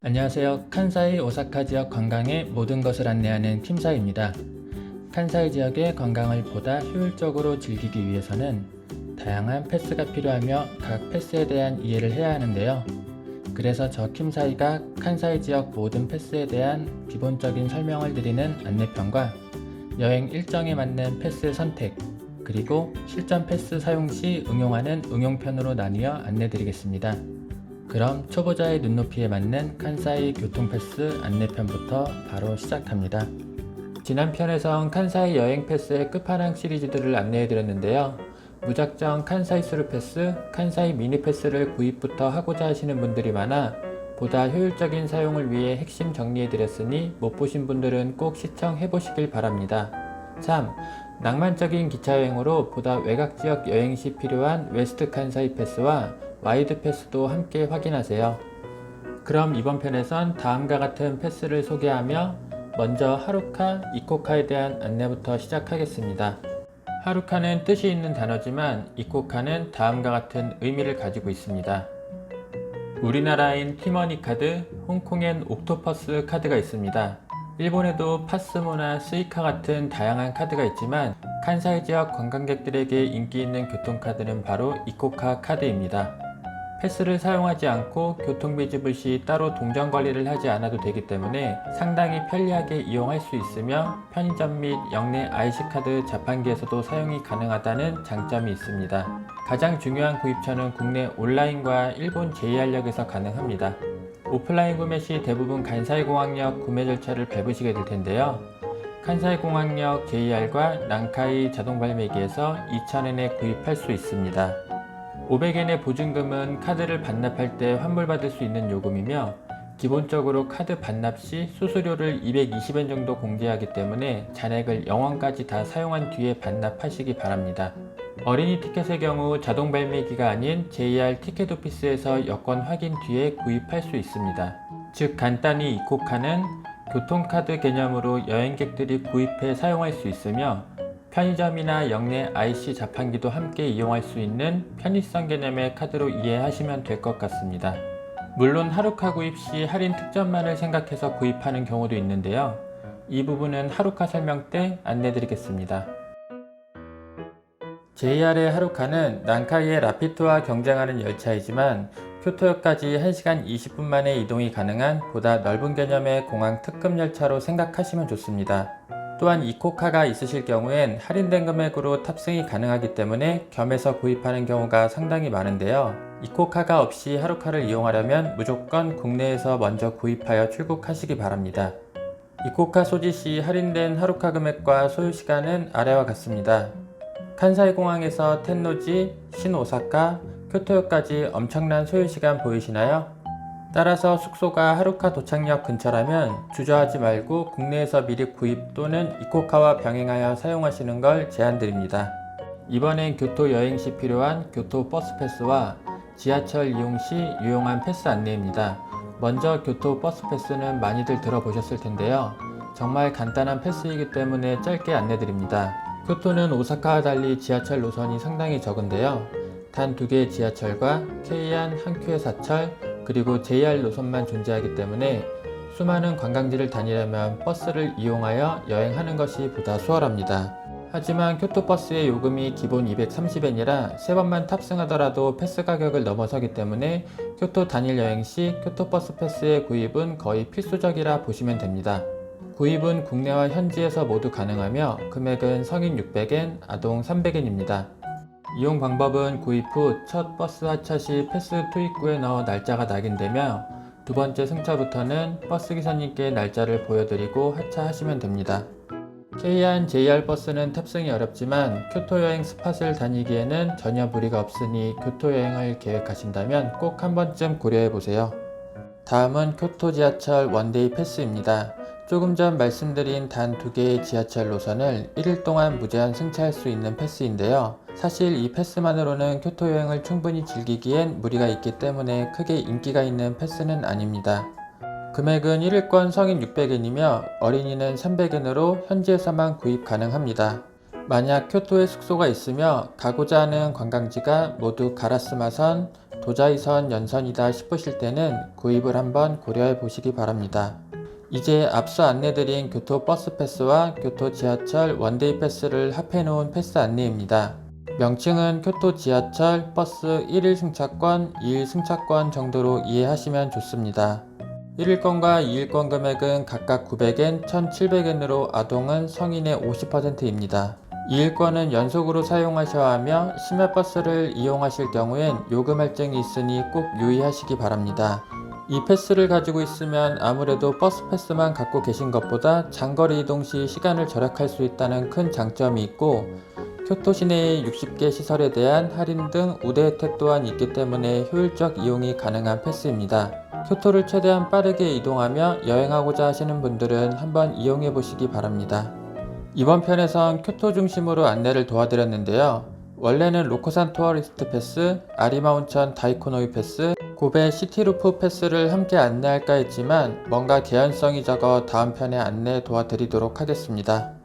안녕하세요. 칸사이 오사카 지역 관광의 모든 것을 안내하는 팀사입니다. 칸사이 지역의 관광을 보다 효율적으로 즐기기 위해서는 다양한 패스가 필요하며 각 패스에 대한 이해를 해야 하는데요. 그래서 저 킴사이가 칸사이 지역 모든 패스에 대한 기본적인 설명을 드리는 안내편과 여행 일정에 맞는 패스 선택, 그리고 실전 패스 사용 시 응용하는 응용편으로 나뉘어 안내드리겠습니다. 그럼 초보자의 눈높이에 맞는 칸사이 교통패스 안내편부터 바로 시작합니다. 지난 편에선 칸사이 여행 패스의 끝판왕 시리즈들을 안내해드렸는데요. 무작정 칸사이 스루 패스, 칸사이 미니 패스를 구입부터 하고자 하시는 분들이 많아 보다 효율적인 사용을 위해 핵심 정리해드렸으니 못 보신 분들은 꼭 시청해보시길 바랍니다. 참, 낭만적인 기차여행으로 보다 외곽지역 여행 시 필요한 웨스트 칸사이 패스와 와이드 패스도 함께 확인하세요. 그럼 이번 편에선 다음과 같은 패스를 소개하며 먼저 하루카, 이코카에 대한 안내부터 시작하겠습니다. 하루카는 뜻이 있는 단어지만 이코카는 다음과 같은 의미를 가지고 있습니다. 우리나라인 티머니 카드, 홍콩엔 옥토퍼스 카드가 있습니다. 일본에도 파스모나 스이카 같은 다양한 카드가 있지만 칸사이 지역 관광객들에게 인기 있는 교통카드는 바로 이코카 카드입니다. 패스를 사용하지 않고 교통비 지불 시 따로 동전 관리를 하지 않아도 되기 때문에 상당히 편리하게 이용할 수 있으며 편의점 및 역내 IC카드 자판기에서도 사용이 가능하다는 장점이 있습니다. 가장 중요한 구입처는 국내 온라인과 일본 JR역에서 가능합니다. 오프라인 구매 시 대부분 칸사이공항역 구매 절차를 밟으시게 될 텐데요. 칸사이공항역 JR과 난카이 자동발매기에서 2,000엔에 구입할 수 있습니다. 500엔의 보증금은 카드를 반납할 때 환불받을 수 있는 요금이며 기본적으로 카드 반납 시 수수료를 220엔 정도 공제하기 때문에 잔액을 0원까지 다 사용한 뒤에 반납하시기 바랍니다. 어린이 티켓의 경우 자동 발매기가 아닌 JR 티켓 오피스에서 여권 확인 뒤에 구입할 수 있습니다. 즉 간단히 이코카는 교통카드 개념으로 여행객들이 구입해 사용할 수 있으며 편의점이나 역내 IC 자판기도 함께 이용할 수 있는 편의성 개념의 카드로 이해하시면 될 것 같습니다. 물론 하루카 구입 시 할인 특점만을 생각해서 구입하는 경우도 있는데요. 이 부분은 하루카 설명 때 안내드리겠습니다. JR의 하루카는 난카이의 라피트와 경쟁하는 열차이지만 교토역까지 1시간 20분 만에 이동이 가능한 보다 넓은 개념의 공항 특급 열차로 생각하시면 좋습니다. 또한 이코카가 있으실 경우엔 할인된 금액으로 탑승이 가능하기 때문에 겸해서 구입하는 경우가 상당히 많은데요. 이코카가 없이 하루카를 이용하려면 무조건 국내에서 먼저 구입하여 출국하시기 바랍니다. 이코카 소지 시 할인된 하루카 금액과 소요시간은 아래와 같습니다. 칸사이 공항에서 텐노지, 신오사카, 교토역까지 엄청난 소요시간 보이시나요? 따라서 숙소가 하루카 도착역 근처라면 주저하지 말고 국내에서 미리 구입 또는 이코카와 병행하여 사용하시는 걸 제안드립니다. 이번엔 교토 여행 시 필요한 교토 버스 패스와 지하철 이용 시 유용한 패스 안내입니다. 먼저 교토 버스 패스는 많이들 들어보셨을 텐데요. 정말 간단한 패스이기 때문에 짧게 안내드립니다. 교토는 오사카와 달리 지하철 노선이 상당히 적은데요. 단 2개의 지하철과 케이안 한큐의 사철, 그리고 JR 노선만 존재하기 때문에 수많은 관광지를 다니려면 버스를 이용하여 여행하는 것이 보다 수월합니다. 하지만 교토버스의 요금이 기본 230엔이라 3번만 탑승하더라도 패스 가격을 넘어서기 때문에 교토 단일 여행 시 교토버스 패스의 구입은 거의 필수적이라 보시면 됩니다. 구입은 국내와 현지에서 모두 가능하며 금액은 성인 600엔, 아동 300엔입니다. 이용 방법은 구입 후 첫 버스 하차 시 패스 투입구에 넣어 날짜가 낙인되며 두 번째 승차부터는 버스 기사님께 날짜를 보여드리고 하차하시면 됩니다. 케이안 JR 버스는 탑승이 어렵지만 교토 여행 스팟을 다니기에는 전혀 무리가 없으니 교토 여행을 계획하신다면 꼭 한 번쯤 고려해보세요. 다음은 교토 지하철 원데이 패스입니다. 조금 전 말씀드린 단 2개의 지하철 노선을 1일 동안 무제한 승차할 수 있는 패스인데요. 사실 이 패스만으로는 교토 여행을 충분히 즐기기엔 무리가 있기 때문에 크게 인기가 있는 패스는 아닙니다. 금액은 1일권 성인 600엔이며 어린이는 300엔으로 현지에서만 구입 가능합니다. 만약 교토에 숙소가 있으며 가고자 하는 관광지가 모두 가라스마선, 도자이선 연선이다 싶으실 때는 구입을 한번 고려해 보시기 바랍니다. 이제 앞서 안내드린 교토 버스 패스와 교토 지하철 원데이 패스를 합해 놓은 패스 안내입니다. 명칭은 교토 지하철 버스 1일 승차권, 2일 승차권 정도로 이해하시면 좋습니다. 1일권과 2일권 금액은 각각 900엔, 1700엔으로 아동은 성인의 50%입니다. 2일권은 연속으로 사용하셔야 하며 심야버스를 이용하실 경우엔 요금 할증이 있으니 꼭 유의하시기 바랍니다. 이 패스를 가지고 있으면 아무래도 버스 패스만 갖고 계신 것보다 장거리 이동 시 시간을 절약할 수 있다는 큰 장점이 있고, 교토 시내의 60개 시설에 대한 할인 등 우대 혜택 또한 있기 때문에 효율적 이용이 가능한 패스입니다. 교토를 최대한 빠르게 이동하며 여행하고자 하시는 분들은 한번 이용해 보시기 바랍니다. 이번 편에선 교토 중심으로 안내를 도와드렸는데요. 원래는 로코산 투어리스트 패스, 아리마 온천 다이코노이 패스, 고베 시티루프 패스를 함께 안내할까 했지만 뭔가 개연성이 적어 다음 편에 안내 도와드리도록 하겠습니다.